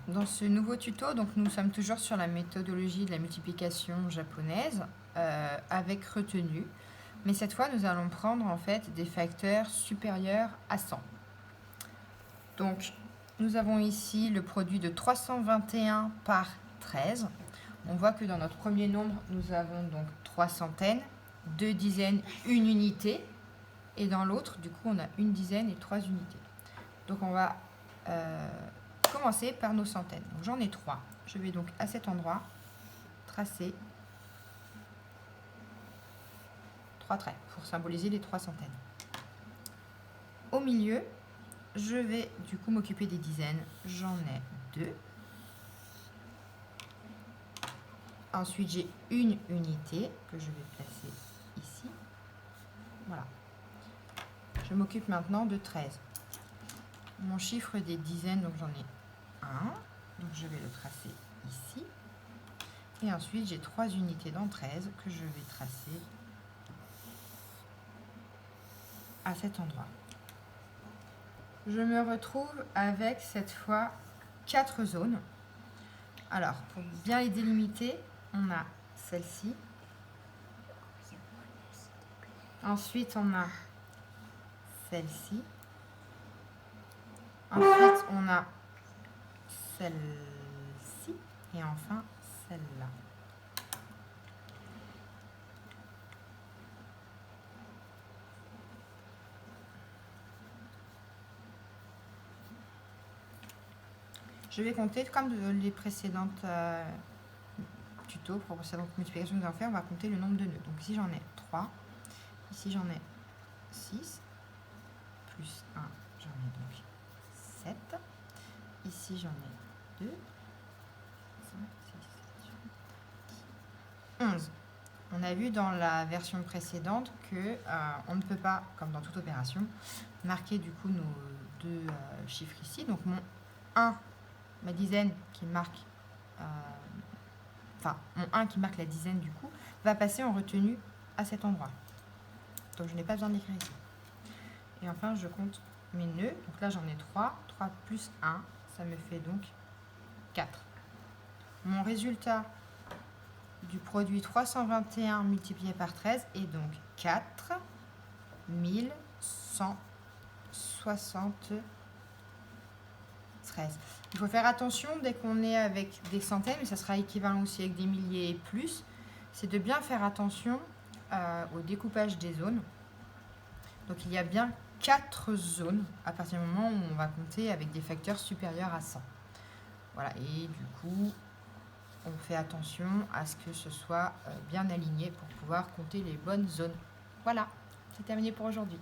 Dans ce nouveau tuto, donc nous sommes toujours sur la méthodologie de la multiplication japonaise avec retenue. Mais cette fois, nous allons prendre en fait des facteurs supérieurs à 100. Donc, nous avons ici le produit de 321 par 13. On voit que dans notre premier nombre, nous avons donc 3 centaines, 2 dizaines, 1 unité. Et dans l'autre, du coup, on a 1 dizaine et 3 unités. Donc, on va commencer par nos centaines. Donc, j'en ai 3. Je vais donc à cet endroit tracer 3 traits pour symboliser les 3 centaines. Au milieu, je vais du coup m'occuper des dizaines. J'en ai 2. Ensuite, j'ai une unité que je vais placer ici. Voilà. Je m'occupe maintenant de 13. Mon chiffre des dizaines, donc j'en ai 1. Donc je vais le tracer ici. Et ensuite, j'ai 3 unités dans 13 que je vais tracer à cet endroit. Je me retrouve avec cette fois 4 zones. Alors, pour bien les délimiter, on a celle-ci. Ensuite, on a celle-ci. Ensuite, on a celle-ci. Et enfin, celle-là. Je vais compter comme les précédentes tutos, pour les précédentes multiplications que nous avons fait, on va compter le nombre de nœuds. Donc ici j'en ai 3, ici j'en ai 6, plus 1, j'en ai donc 7, ici j'en ai 2, 5, 6, 7, 8, 11. On a vu dans la version précédente que on ne peut pas, comme dans toute opération, marquer du coup nos deux chiffres ici. Donc mon 1, ma dizaine qui marque, mon 1 qui marque la dizaine du coup, va passer en retenue à cet endroit. Donc je n'ai pas besoin d'écrire ici. Et enfin je compte mes nœuds. Donc là j'en ai 3. 3 plus 1, ça me fait donc 4. Mon résultat du produit 321 multiplié par 13 est donc 4 1173. Il faut faire attention dès qu'on est avec des centaines, mais ça sera équivalent aussi avec des milliers et plus, c'est de bien faire attention au découpage des zones. Donc il y a bien 4 zones à partir du moment où on va compter avec des facteurs supérieurs à 100. Voilà, et du coup, on fait attention à ce que ce soit bien aligné pour pouvoir compter les bonnes zones. Voilà, c'est terminé pour aujourd'hui.